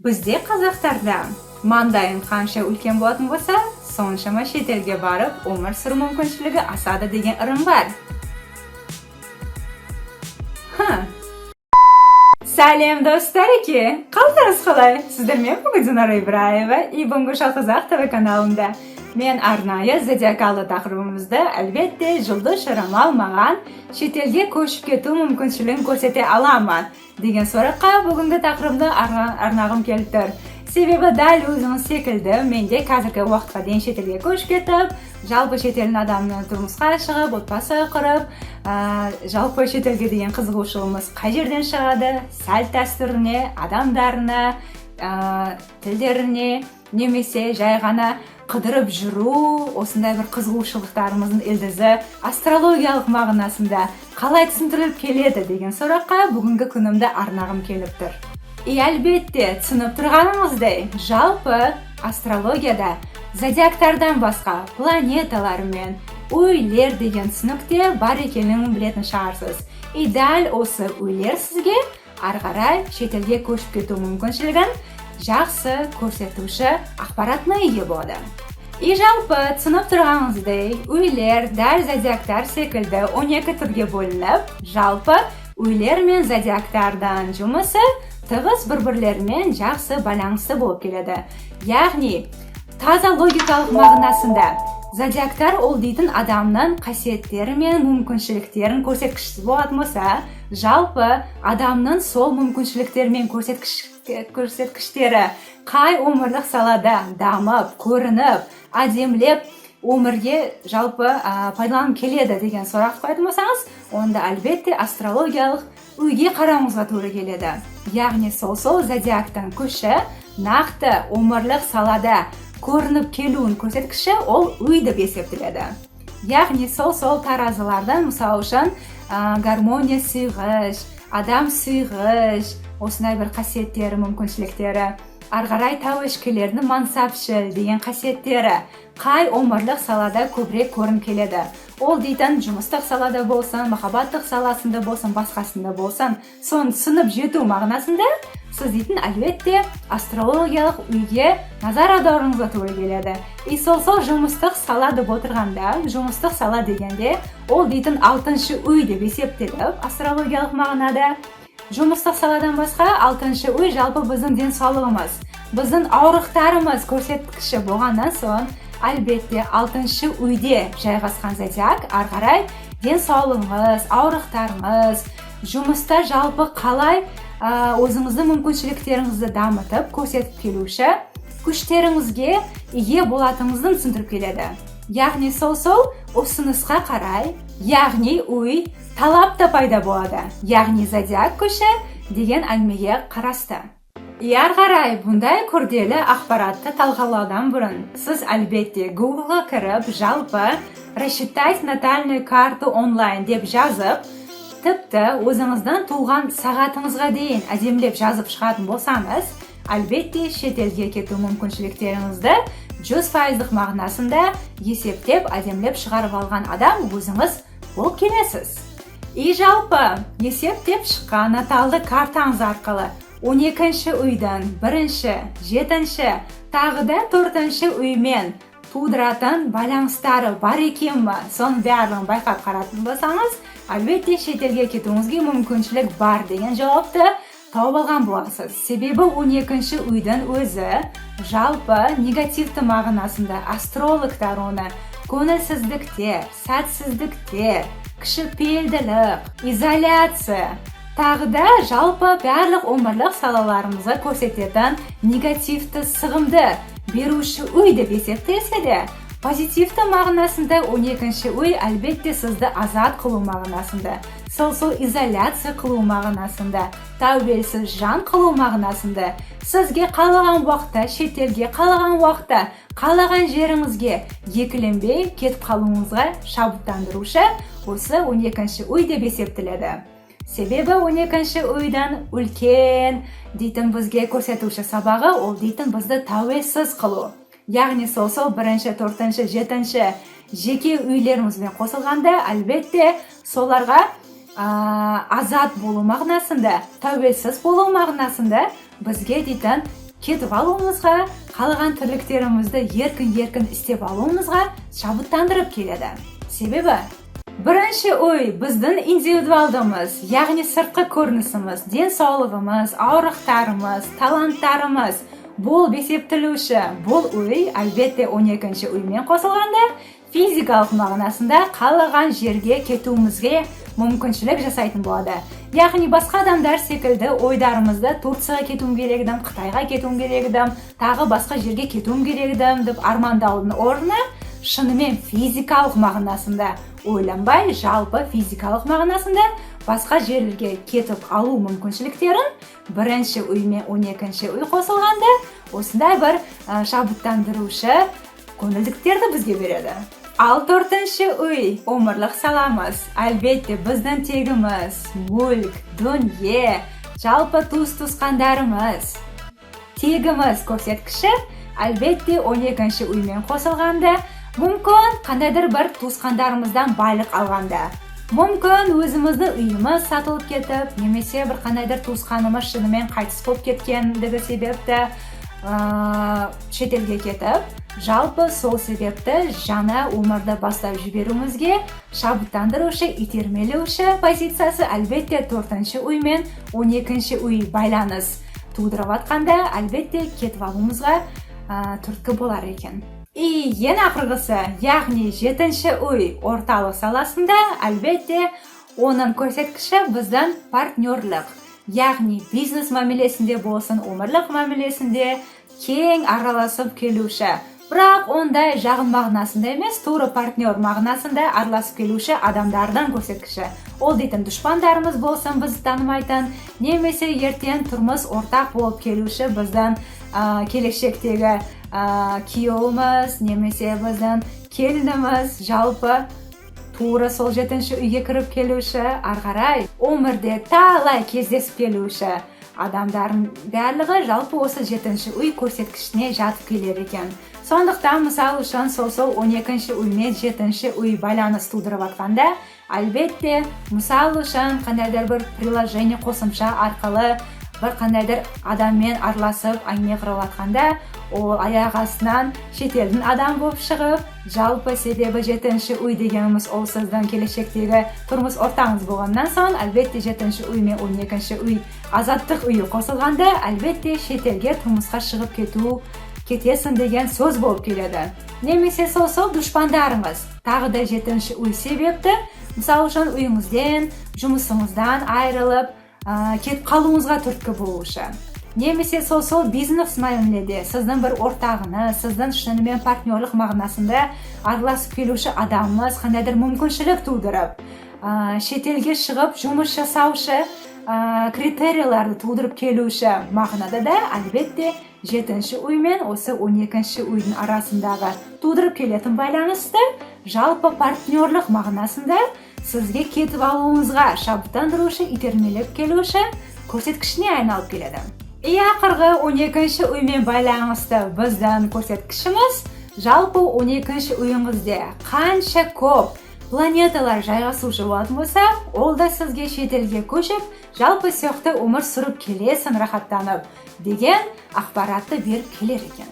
Bizde Qozoqlarda mandayın qancha ulkan bo'lgan bo'lsa, sonshama chet elga borib umr surish mumkinchiligi asadi degan irim bor. Salom do'stlar-ki, qandaringiz qalay? Sizlar men bugun Dinora Ibrayeva Ibn Qozoq TV kanalida. Men Arnaya Zodiakali taqrimimizda albatta yulduz sharamal olmagan chet elga ko'chib ketuv mumkinchiligini ko'rsata olaman degan so'roqqa bugungi taqrimda arnag'im keltir. Sebebi dal o'zimiz sekildi, menga hozirgi vaqtga deyin chet elga ko'chib ketib, jalbi chet elning odamini turmushga chiqib, otpasi qurib, jalbi chet elga degan qiziquvchiligimiz qayerdan chiqadi, salt dasturini, odamlarni, tillarini, nemese jayg'ana qidirib yuru, o'shanday bir qiziquvchiliklarimizni ildizi astrologiyalik ma'nosida qalay tushuntirilib keladi degan so'roqqa bugungi kunimda arnag'im kelibdir. Albatta, tushunib turganimizdek, jalpi astrologiyada zodiaklardan boshqa planetalar men uylar degan tushunukda bor ekanligini bilatan shaharsiz. Dal o'sha uylar sizga arg'aray chet elga ko'chib ketuv mumkinchiligini yaxshi ko'rsatuvchi axborotni ega bo'ladi. Jalpi tushunib turganingizdek, uylar dal zodiaklar sekildi 12 turga bo'linib, jalpi uylar men zodiaklardan jumlasi tig'iz bir-birlarining yaxshi balansi bo'lib keladi. Ya'ni toza logikalik ma'nosida zodiaklar o'ldiydan odamning qasiyatlari men mumkinchiliklarini ko'rsatkichi bo'lsa, jalpi odamning so'l mumkinchiliklari men ko'rsatkichlari qay umrlik salada damib, ko'rinib, ademlab umrga jalpi foydalanib keladi degan so'roq qo'yadisangiz, onda albatta astrologiyalik uyga qaramizga to'g'ri keladi. Ya'ni so'l zodiakdan kushi naqdi umrlik salada ko'rinib keluvini ko'rsatkichi ol uy deb hisoblanadi. Ya'ni so'l tarozilardan misol uchun garmoniya siyg'ish, odam siyg'ish, o'shanday bir qasiyatlari mumkinchiliklari, arg'aray tavashkilarni mansabchil degan qasiyatlari qay umrlik salada ko'proq ko'rinib keladi. Ol deydan jumistaq salada bo'lsin, muhabbatlik salasida bo'lsin, boshqasida bo'lsin, son sinib yetuv ma'nosida siz deydan albatta astrologiyalik uyga nazarodoringizga to'g'ri keladi. So'l jumistaq sala deb o'tirganda, jumistaq sala deganda ol deydan 6-uy deb hisoblanib, astrologiyalik ma'noda jumistaq saladan boshqa 6-uy jalpi bizning din sog'lig'imiz, bizning og'riqlarimiz ko'rsatkichi bo'lgandan so'ng albatta 6-uyda joylashgan zodiak arg'aray din sog'lig'imiz, og'riqlarimiz, jumishda jalpi qalay o'zingizning mumkinchiliklaringizni damitib ko'rsatib keluvchi kuchlaringizga ega bo'latingizni tushuntirib keladi. Ya'ni so'l o'sinizga qaray, ya'ni uy talabda paydo bo'ladi. Ya'ni zodiak kuchi degan almiga qarasda. Yarg'aray bunday kurdeli axborotni talqalovdan burun siz albatta Google'ga kirib jalpi рассчитать натальную карту онлайн deb yozib, tipda o'zingizdan tug'ilgan soatingizga deyin ademlab yozib chiqargan bo'lsangiz, albatta chet elga ketuv mumkinchiliklaringizda 100% ma'nosida hisoblab ademlab chiqarib olgan odam o'zingiz bo'lib kelasiz. Jalpi hisoblab chiqqan natalli kartangiz orqali 12-uydan 1-7, tag'ida 4-uy men pudratan balanslari bor ekanmi, son barlig'ini bayqab qaratib bo'lsangiz, albatta chet elga ketishingizga mumkinchilik bor degan javobni topib olgan bo'lasiz. Sababi 12-uydan o'zi jalpi negativli ma'nosida astrologlar uni ko'ngilsizlikda, satsizlikda, kishipeldilik, izolyatsiya tag'ida jalpi barliq umrlik salalarimizga ko'rsatadigan negativni sig'imda beruvchi uy deb hisoblansa-da, pozitivli ma'nosida 12-uy albatta sizni azod qiluv ma'nosida, so'l izolyatsiya qiluv ma'nosida, tavbasiz jon qiluv ma'nosida, sizga qolgan vaqtda, chet elga qolgan vaqtda, qolgan yeringizga yeklinbay ketib qolishingizga shabutlantiruvchi o'sha 12-uy deb hisoblanadi. Sababi 12-uydan ulkan deytin bizga ko'rsatuvchi sababı ol deytin bizni tavbasiz qiluv. Ya'ni so'l 1, 4, 7 jeki uylarimiz bilan qo'shilganda albatta so'larga azod bo'luv ma'nosida, tavbasiz bo'luv ma'nosida bizga deytan кетіп алуымызға, қалаған тірліктерімізді еркін істеп алуымызға шабыттандырып келеді. Себебі бірінші ой біздің индивидуалдымыз, яғни сыртқы көрінісіміз, денсаулығымыз, ауырлықтарымыз, таланттарымыз болып есептелуші бұл ой әлбетте 12-ші оймен қосылғанда физикалық мағынасында қалаған жерге кетуімізге мүмкіншілік жасайтын болады. Яғни басқа адамдар секілді ойдарымызда Турцияға кетуім керек едім, Қытайға кетуім керек едім, тағы басқа жерге кетуім керек едім деп армандаудың орнына шынымен физикалық мағынасында ойланбай, жалпы физикалық мағынасында басқа жерлерге кетіп алу мүмкіншіліктерін бірінші ой мен 12-ші ой қосылғанда осындай бір шабыттандырушы көңілдіктерді бізге береді. Ал 4-ші ой өмірлік саламыз. Әлбетте біздің тегіміз, мүлк, дүние, жалпы туыс-туысқандарымыз, тегіміз көрсеткіші әлбетте 12-ші оймен қосылғанда мүмкін қандайдыр бір туысқандарымыздан байлық алғанда, мүмкін өзіміздің үйіміз сатылып кетіп, немесе бір қандайдыр туысқанымыз шынымен қайтыс болып кеткендігі себепті шетелге кетіп, жалпы сол себепті жаңа өмірді бастап жіберуімізге шабыттандырушы, итермелеуші позициясы әлбетте 4-ші ой мен 12-ші ой байланыс тудырып атқанда әлбетте кетіп алуымызға түрткі болар екен. Ең ақырғысы, яғни 7-ші ой орталық саласында әлбетте оның көрсеткіші біздің партнерлік, яғни бизнес мәмілесінде болсын, өмірлік мәмілесінде кең араласып келуші. Бірақ ондай жағын мағынасында емес, тура партнер мағынасында араласып келуші адамдардан көрсеткіші. Ол дейтін дұшпандарымыз болсын, бізді танымайтын, немесе ертең тұрмыс ортақ болып келуші біздің келешектегі күйеуіміз, немесе біздің келініміз, жалпы тура сол 7-ші үйге кіріп келуші, арғарай өмірде талай кездесіп келуші адамдардың барлығы жалпы осы 7-ші үй көрсеткішіне жатып келер екен. Сондықтан мысал үшін сол 12-ші ой мен 7-ші ой байланыс тудырып атқанда, әлбетте мысал үшін қандайдыр бір приложение қосымша арқылы бір қандайдыр адаммен араласып әңгіме құрып атқанда, ол аяқ астынан шетелдің адам болып шығып, жалпы себебі 7-ші ой дегеніміз ол сіздің келешектегі тұрмыс ортаңыз болғаннан соң, әлбетте 7-ші ой мен 12-ші ой азаттық ойы қосылғанда, әлбетте шетелге тұрмысқа шығып кетесің деген сөз болып келеді. Немесе сол дұшпандарыңыз тағы да 7-ші ой себепті, мысалы үшін үйіңізден, жұмысыңыздан айырылып, кетіп қалуыңызға түрткі болушы. Немесе сол бизнес мәміледе сіздің бір ортағыңыз, сіздің шынымен партнерлік мағынасында араласып келуші адамыңыз қандайдыр мүмкіншілік тудырып, шетелге шығып жұмыс жасаушы критерияларды тудырып келуші мағынада да әлбетте 7-ші ой мен осы 12-ші ойдың арасындағы тудырып келетін байланысты жалпы партнерлік мағынасында сізге кетіп алуыңызға шабыттандырушы, итермелеп келуші көрсеткішіне айналып келеді. Ақырғы 12-ші оймен байланысты біздің көрсеткішіміз жалпы 12-ші ойыңызде қанша көп планеталар жайғасушы болатын болса, ол да сізге шетелге көшіп, жалпы сияқты өмір сүріп келесің рахаттанып деген ақпаратты беріп келер екен.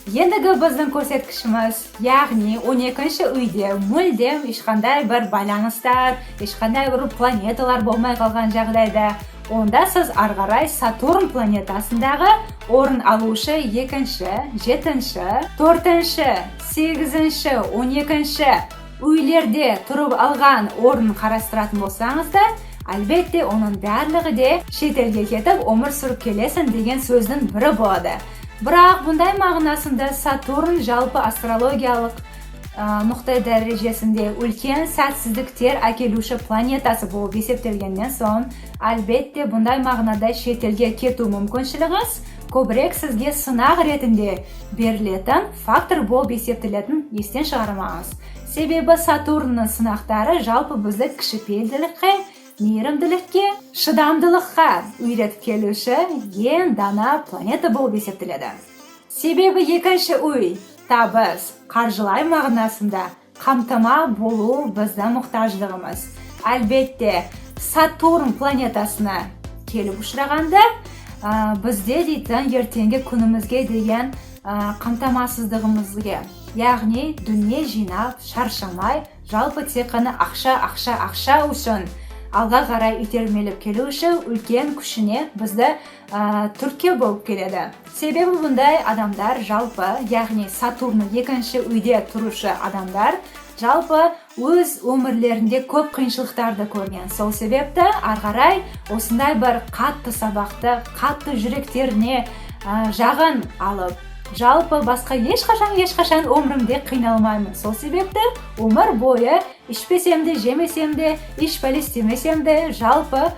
Ендігі біздің көрсеткішіміз, яғни 12-ші үйде мүлдем ешқандай бір байланыстар, ешқандай бір планеталар болмай қалған жағдайда, онда сіз арғарай Сатурн планетасындағы орын алушы 2-ші, 7-ші, 4-ші, 8-ші, 12-ші үйлерде тұрып алған орын қарастыратын болсаңыз да, әлбетте оның барлығы де шетелге кетіп өмір сүріп келесің деген сөздің бірі болады. Бірақ бұндай мағынасында Сатурн жалпы астрологиялық нұқтай дәрежесінде үлкен сәтсіздіктер әкелуші планетасы болып есептелгеннен соң, әлбетте бұндай мағынада шетелге кету мүмкіншілігіңіз көбірек сізге сынақ ретінде берілетін фактор болып есептелетін естен шығармаңыз. Себебі Сатурнның сынақтары жалпы бізді кішіпейілділікке, мейірімділікке, шыдамдылыққа үйретіп келуші ең дана планета болып есептеледі. Себебі 2-ші ой табыс, қаржылай мағынасында қамтама болу біздің мұқтаждығымыз. Әлбетте, Сатурн планетасына келіп ұшырағанда, бізде дейтін ертеңгі күнімізге деген қамтамасыздығымызға, яғни дүние жинап шаршамай, жалпы тек қана ақша үшін алға қарай итермелеп келуші үлкен күшіне бізді түрткі болып келеді. Себебі бұндай адамдар жалпы, яғни Сатурн екінші үйде тұрушы адамдар жалпы өз өмірлерінде көп қиыншылықтарды көрген. Сол себепті қарай осындай бір қатты сабақты, қатты жүректеріне жағын алып, жалпы басқа ешқашан өмірімде қиналмаймын. Сол себепті өмір бойы ішпесем де, жемесем де, еш бәле істемесем де, жалпы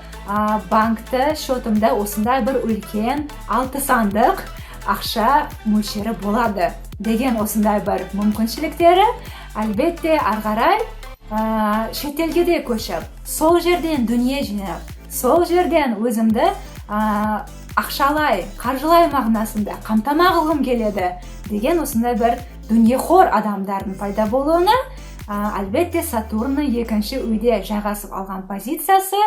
банкті шотымда осындай бір үлкен 6 сандық ақша мөлшері болады деген осындай бір мүмкіншіліктері. Әлбетте қарай шетелге де көшіп, сол жерден дүние жинап, сол жерден өзімді ақшалай, қаржылай мағынасында қамтама қылғым келеді деген осындай бір дүниеқор адамдардың пайда болуына әлбетте Сатурнның екінші үйде жайғасып алған позициясы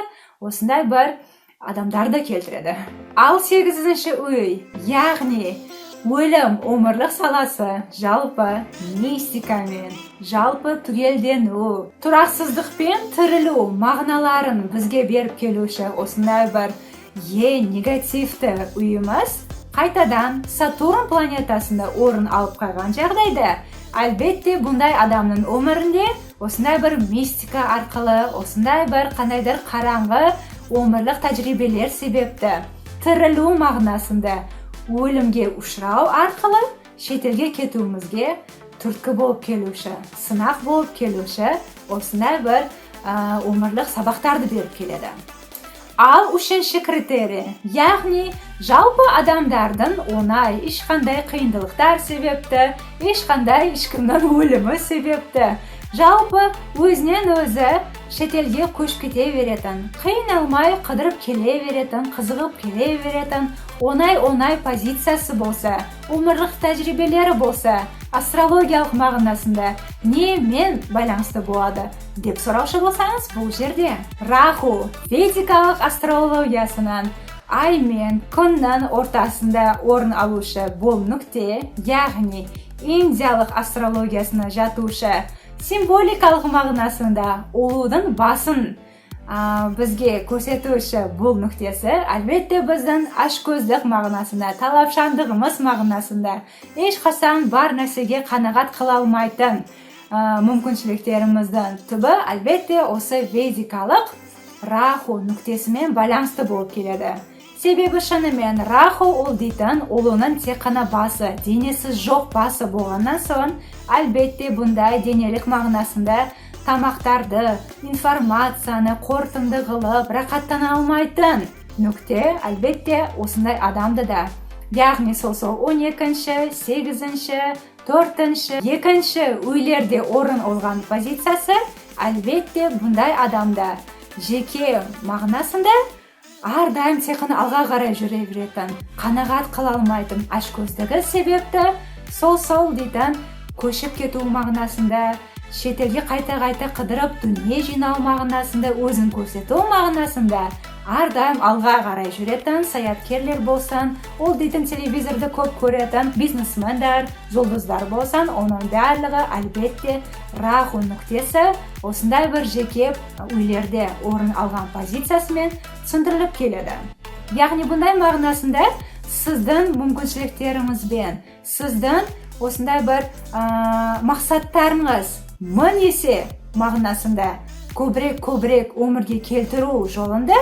осындай бір адамдарды келтіреді. Ал 8-ші үй, яғни өлім, өмірлік саласы жалпы мистикамен, жалпы түгелдену, тұрақсыздықпен тірілу мағыналарын бізге беріп келуші осындай бір негативті үйіміз қайтадан Сатурн планетасында орын алып қойған жағдайда, әлбетте бұндай адамның өмірінде осындай бір мистика арқылы, осындай бір қандайдыр қараңғы өмірлік тәжірибелер себепті тірілу мағынасында өлімге ұшырау арқылы шетелге кетуімізге түрткі болып келуші, сынақ болып келуші осындай бір өмірлік сабақтарды беріп келеді. Ал 3-ші критерий, яғни жалпы адамдардың оңай, ешқандай қиындықтар себепті, ешқандай ешкімнің өлімі себепті, жалпы өзінен өзі шетелге көшіп кете беретін, қиналмай қыдырып келе беретін, қызығып келе беретін, оңай позициясы болса, өмірлік тәжірибелері болса, астрологиялық мағынасында немен байланысты болады деп сұраушы болсаңыз, бұл жерде Раху ведикалық астрологиясынан ай мен күннің ортасында орын алушы бұл нүкте, яғни индиялық астрологиясына жатушы символикалық мағынасында ұлудың басын бізге көрсетуші бұл нүктесі, әлбетте біздің ашкөздік мағынасында, талапшандығымыз мағынасында ешқашан бар нәрсеге қанағат қыла алмайтын мүмкіншіліктеріміздің түбі әлбетте осы ведикалық Раху нүктесімен байланысты болып келеді. Себебі шынымен Раху ол дейтін ұлының тек қана басы, денесі жоқ басы болғаннан соң, әлбетте бұндай денелік мағынасында тамақтарды, информацияны қорытынды қылып, рақаттана алмайтын нүкте әлбетте осындай адамды да. Яғни сол 12-ші, 8-ші, 4-ші, 2-ші үйлерде орын алған позициясы әлбетте бұндай адамда жеке мағынасында әрдайым тек қана алға қарай жүре беретін, қанағат қыла алмайтын ашкөздігі себепті сол дейтін көшіп кету мағынасында, шетелге қайта қыдырып дүние жинау мағынасында, өзін көрсету мағынасында әрдайым алға қарай жүретін саяткерлер болсын, ол дейтін телевизорды көп көретін бизнесмендер, жұлдыздар болсын, оның барлығы әлбетте Раху нүктесі осындай бір жеке үйлерде орын алған позициясымен түсіндіріліп келеді. Яғни бұндай мағынасында сіздің мүмкіншіліктеріңізбен, сіздің осындай бір мақсаттарыңыз мың есе мағынасында көбірек өмірге келтіру жолында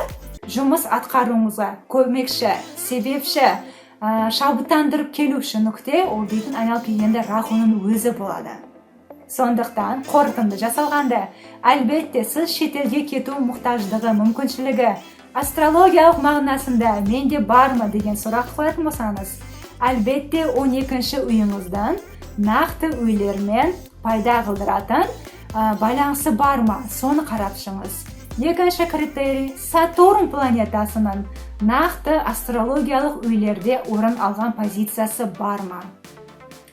жұмыс атқаруыңызға көмекші, себепші, шабыттандырып келуші нүкте ол дейтін айналып келгенде Рахуның өзі болады. Сондықтан қорытынды жасалғанда әлбетте сіз шетелге кету мұқтаждығы, мүмкіншілігі астрологиялық мағынасында менде бар ма деген сұрақ қоятын болсаңыз, әлбетте 12-ші үйіңіздің нақты үйлермен пайда қылдыратын байланысы бар ма, соны қарап шығыңыз. 2-ші критерий Сатурн планетасының нақты астрологиялық үйлерде орын алған позициясы бар ма.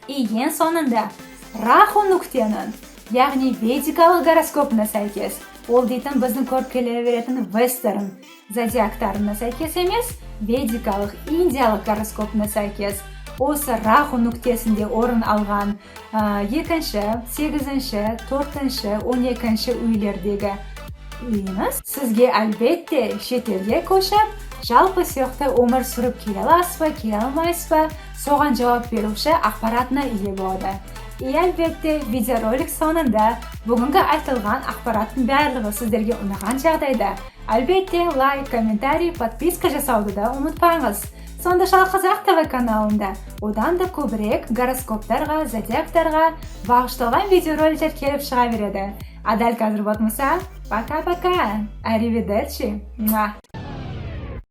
Ең соңында Раху нүктенің, яғни ведикалық гороскопына сәйкес ол дейтін біздің көріп келе беретін вестерн зодиактарына сәйкес емес, ведикалық индиялық гороскопына сәйкес. Осы раху нүктесінде орын алған 2-ші, 8-ші, 4-ші, 12-ші үйлердегі үйіңіз сізге әлбетте шетелге көшіп, жалпы сияқты өмір сүріп келе аласыз ба, келе алмайсыз ба, соған жауап беруші ақпаратына ие болады. И әлбетте видеоролик соңында бүгінгі айтылған ақпараттың барлығы сіздерге ұнаған жағдайда әлбетте лайк, комментарий, подписка жасауды да ұмытпаңыз. Сонда Қазақ ТВ каналында одан да көбірек гороскоптарға, зодиактарға бағышталған видеороликтер келіп шыға береді. А дәл қазір болмаса, пока-пока, аривидерчи.